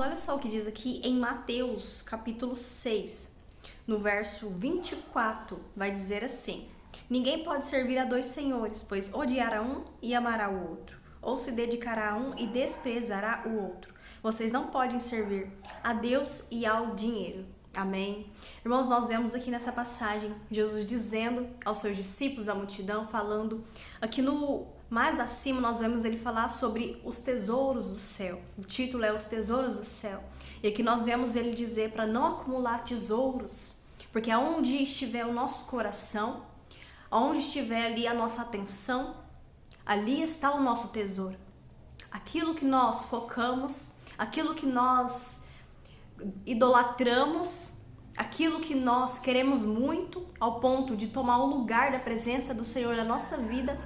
Olha só o que diz aqui em Mateus, capítulo 6, no verso 24, vai dizer assim: ninguém pode servir a dois senhores, pois odiará um e amará o outro, ou se dedicará a um e desprezará o outro. Vocês não podem servir a Deus e ao dinheiro. Amém? Irmãos, nós vemos aqui nessa passagem Jesus dizendo aos seus discípulos, à multidão, falando aqui no mais acima, nós vemos ele falar sobre os tesouros do céu. O título é Os Tesouros do Céu. E aqui nós vemos ele dizer para não acumular tesouros, porque aonde estiver o nosso coração, aonde estiver ali a nossa atenção, ali está o nosso tesouro. Aquilo que nós focamos, aquilo que nós idolatramos, aquilo que nós queremos muito, ao ponto de tomar o lugar da presença do Senhor na nossa vida,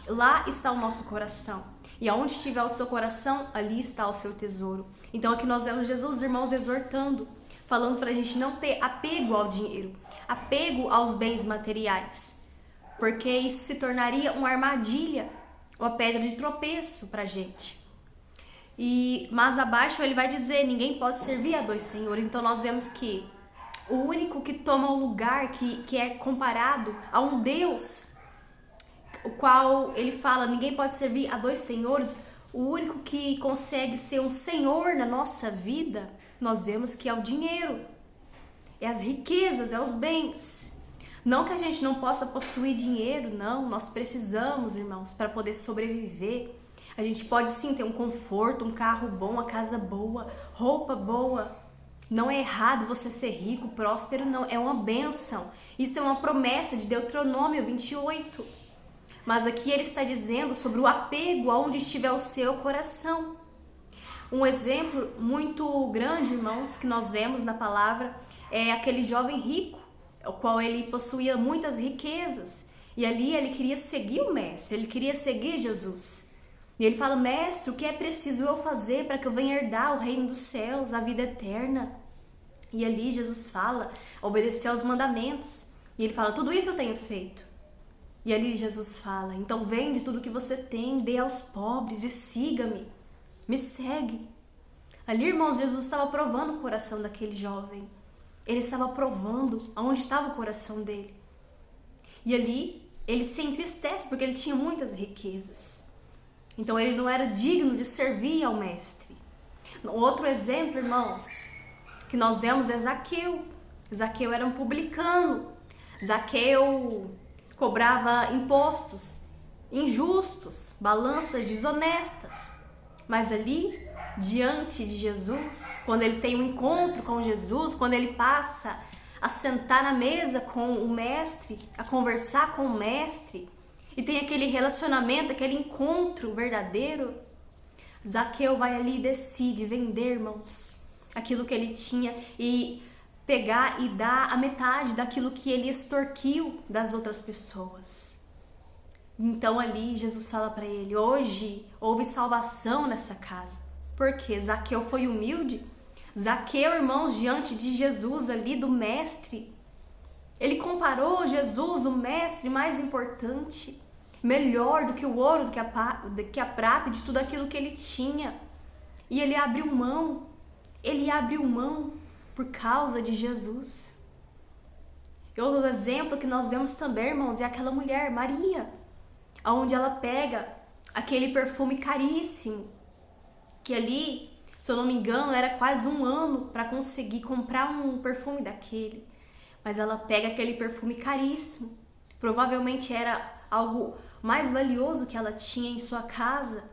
lá está o nosso coração. E aonde estiver o seu coração, ali está o seu tesouro. Então aqui nós vemos Jesus, irmãos, exortando, falando para a gente não ter apego ao dinheiro, apego aos bens materiais, porque isso se tornaria uma armadilha, uma pedra de tropeço para a gente. E mais abaixo ele vai dizer: ninguém pode servir a dois senhores. Então nós vemos que o único que toma o lugar que é comparado a um Deus, o qual ele fala, ninguém pode servir a dois senhores, o único que consegue ser um senhor na nossa vida, nós vemos que é o dinheiro, é as riquezas, é os bens. Não que a gente não possa possuir dinheiro, não, nós precisamos, irmãos, para poder sobreviver. A gente pode sim ter um conforto, um carro bom, uma casa boa, roupa boa. Não é errado você ser rico, próspero, não, é uma bênção. Isso é uma promessa de Deuteronômio 28. Mas aqui ele está dizendo sobre o apego aonde estiver o seu coração. Um exemplo muito grande, irmãos, que nós vemos na palavra é aquele jovem rico, o qual ele possuía muitas riquezas. E ali ele queria seguir o mestre, ele queria seguir Jesus. E ele fala: mestre, o que é preciso eu fazer para que eu venha herdar o reino dos céus, a vida eterna? E ali Jesus fala, obedecer aos mandamentos. E ele fala: tudo isso eu tenho feito. E ali Jesus fala: então vende tudo que você tem, dê aos pobres e siga-me, me segue. Ali, irmãos, Jesus estava provando o coração daquele jovem. Ele estava provando aonde estava o coração dele. E ali ele se entristece porque ele tinha muitas riquezas. Então ele não era digno de servir ao mestre. Outro exemplo, irmãos, que nós vemos é Zaqueu. Zaqueu era um publicano. Zaqueu cobrava impostos injustos, balanças desonestas. Mas ali, diante de Jesus, quando ele tem um encontro com Jesus, quando ele passa a sentar na mesa com o mestre, a conversar com o mestre, e tem aquele relacionamento, aquele encontro verdadeiro, Zaqueu vai ali e decide vender, irmãos, aquilo que ele tinha e pegar e dar a metade daquilo que ele extorquiu das outras pessoas. Então ali Jesus fala para ele: hoje houve salvação nessa casa. Porque Zaqueu foi humilde. Zaqueu, irmãos, diante de Jesus ali, do mestre, ele comparou Jesus, o mestre mais importante, melhor do que o ouro, do que a prata, de tudo aquilo que ele tinha. E ele abriu mão por causa de Jesus. E outro exemplo que nós vemos também, irmãos, é aquela mulher, Maria, onde ela pega aquele perfume caríssimo, que ali, se eu não me engano, era quase 1 ano para conseguir comprar um perfume daquele. Mas ela pega aquele perfume caríssimo, provavelmente era algo mais valioso que ela tinha em sua casa,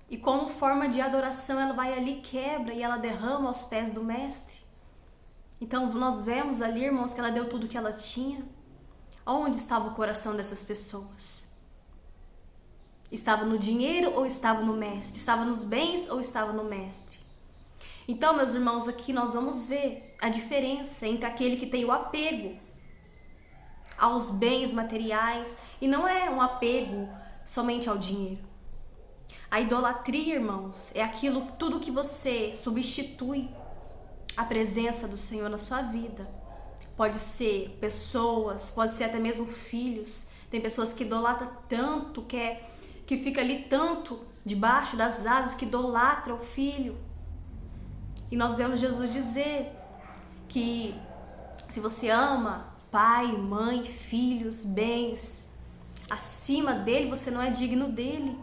e como forma de adoração ela vai ali, quebra e ela derrama aos pés do mestre. Então nós vemos ali, irmãos, que ela deu tudo que ela tinha. Onde estava o coração dessas pessoas? Estava no dinheiro ou estava no mestre? Estava nos bens ou estava no mestre? Então, meus irmãos, aqui nós vamos ver a diferença entre aquele que tem o apego aos bens materiais, e não é um apego somente ao dinheiro. A idolatria, irmãos, é aquilo, tudo que você substitui a presença do Senhor na sua vida. Pode ser pessoas, pode ser até mesmo filhos. Tem pessoas que idolatram tanto, que fica ali tanto debaixo das asas, que idolatra o filho. E nós vemos Jesus dizer que se você ama pai, mãe, filhos, bens, acima dele, você não é digno dele.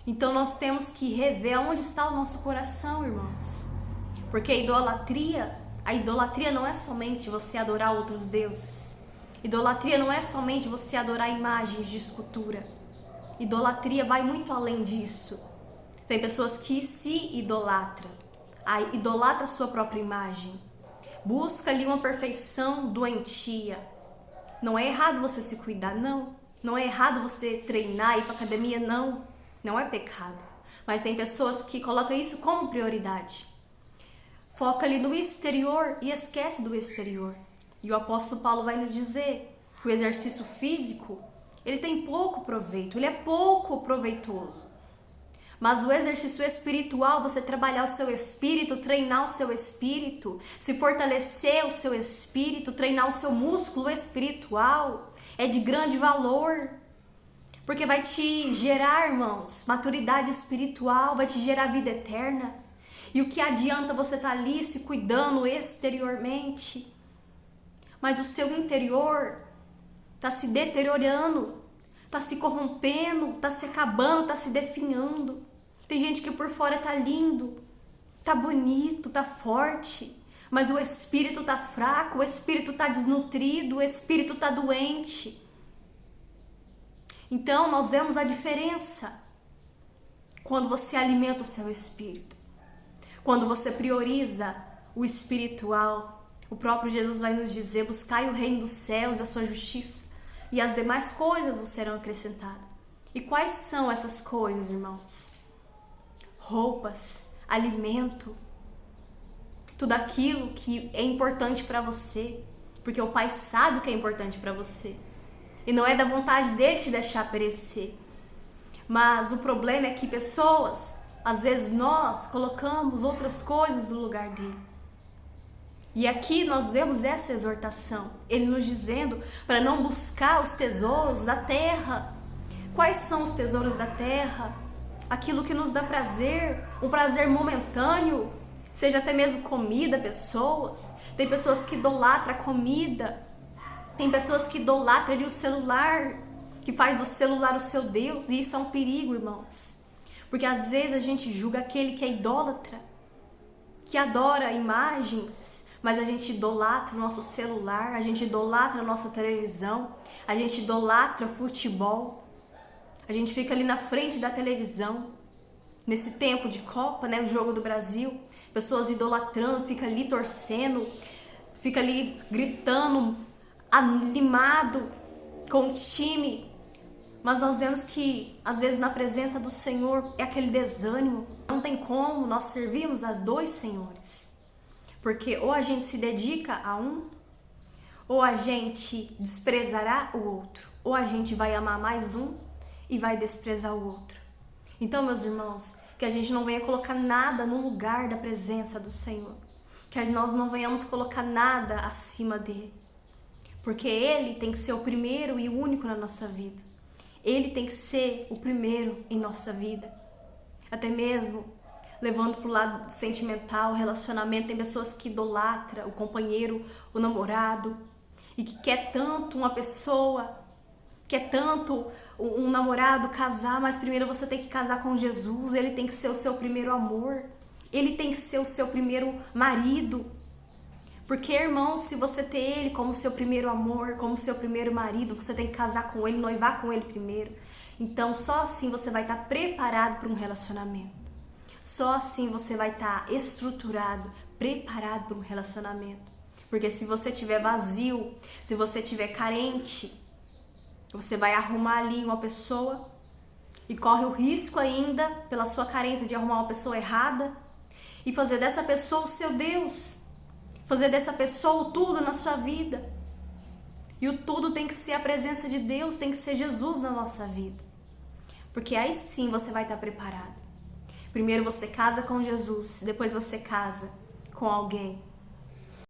Então nós temos que rever onde está o nosso coração, irmãos. Porque a idolatria não é somente você adorar outros deuses. Idolatria não é somente você adorar imagens de escultura. Idolatria vai muito além disso. Tem pessoas que se idolatram, idolatra a sua própria imagem. Busca ali uma perfeição doentia. Não é errado você se cuidar, não. Não é errado você treinar, ir para academia, não. Não é pecado. Mas tem pessoas que colocam isso como prioridade. Foca ali no exterior e esquece do exterior. E o apóstolo Paulo vai nos dizer que o exercício físico, ele tem pouco proveito, ele é pouco proveitoso. Mas o exercício espiritual, você trabalhar o seu espírito, treinar o seu espírito, se fortalecer o seu espírito, treinar o seu músculo espiritual, é de grande valor. Porque vai te gerar, irmãos, maturidade espiritual, vai te gerar vida eterna. E o que adianta você estar ali se cuidando exteriormente, mas o seu interior está se deteriorando, está se corrompendo, está se acabando, está se definhando. Tem gente que por fora está lindo, está bonito, está forte, mas o espírito está fraco, o espírito está desnutrido, o espírito está doente. Então nós vemos a diferença quando você alimenta o seu espírito, quando você prioriza o espiritual. O próprio Jesus vai nos dizer: buscai o reino dos céus, a sua justiça, e as demais coisas vos serão acrescentadas. E quais são essas coisas, irmãos? Roupas, alimento, tudo aquilo que é importante para você, porque o Pai sabe o que é importante para você. E não é da vontade dele te deixar perecer. Mas o problema é que pessoas, às vezes nós colocamos outras coisas no lugar dele. E aqui nós vemos essa exortação, ele nos dizendo para não buscar os tesouros da terra. Quais são os tesouros da terra? Aquilo que nos dá prazer, um prazer momentâneo, seja até mesmo comida, pessoas. Tem pessoas que idolatram a comida, tem pessoas que idolatram ali o celular, que faz do celular o seu Deus, e isso é um perigo, irmãos. Porque às vezes a gente julga aquele que é idólatra, que adora imagens, mas a gente idolatra o nosso celular, a gente idolatra a nossa televisão, a gente idolatra futebol. A gente fica ali na frente da televisão, nesse tempo de Copa, né, o jogo do Brasil, pessoas idolatrando, fica ali torcendo, fica ali gritando, animado com o time. Mas nós vemos que às vezes na presença do Senhor é aquele desânimo. Não tem como nós servirmos a dois senhores, porque ou a gente se dedica a um, ou a gente desprezará o outro, ou a gente vai amar mais um e vai desprezar o outro. Então, meus irmãos, que a gente não venha colocar nada no lugar da presença do Senhor, que nós não venhamos colocar nada acima dele, porque ele tem que ser o primeiro e o único na nossa vida. Ele tem que ser o primeiro em nossa vida. Até mesmo levando para o lado sentimental, relacionamento, tem pessoas que idolatram o companheiro, o namorado, e que quer tanto uma pessoa, quer tanto um namorado casar, mas primeiro você tem que casar com Jesus. Ele tem que ser o seu primeiro amor, ele tem que ser o seu primeiro marido. Porque, irmão, se você ter ele como seu primeiro amor, como seu primeiro marido, você tem que casar com ele, noivar com ele primeiro. Então só assim você vai estar preparado para um relacionamento. Só assim você vai estar estruturado, preparado para um relacionamento. Porque se você estiver vazio, se você estiver carente, você vai arrumar ali uma pessoa e corre o risco ainda, pela sua carência, de arrumar uma pessoa errada e fazer dessa pessoa o seu Deus, fazer dessa pessoa o tudo na sua vida. E o tudo tem que ser a presença de Deus, tem que ser Jesus na nossa vida. Porque aí sim você vai estar preparado. Primeiro você casa com Jesus, depois você casa com alguém